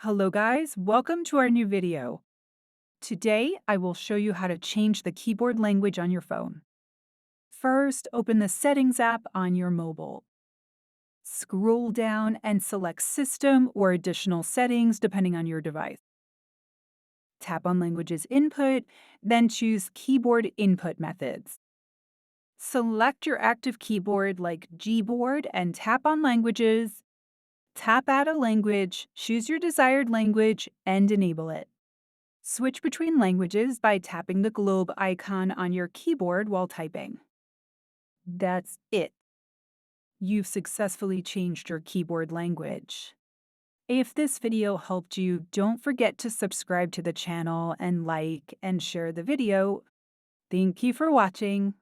Hello guys, welcome to our new video. Today, I will show you how to change the keyboard language on your phone. First, open the Settings app on your mobile. Scroll down and select System or Additional Settings depending on your device. Tap on Languages Input, then choose Keyboard Input Methods. Select your active keyboard like Gboard and tap on Languages. Tap Add a language, choose your desired language, and enable it. Switch between languages by tapping the globe icon on your keyboard while typing. That's it. You've successfully changed your keyboard language. If this video helped you, don't forget to subscribe to the channel and like and share the video. Thank you for watching.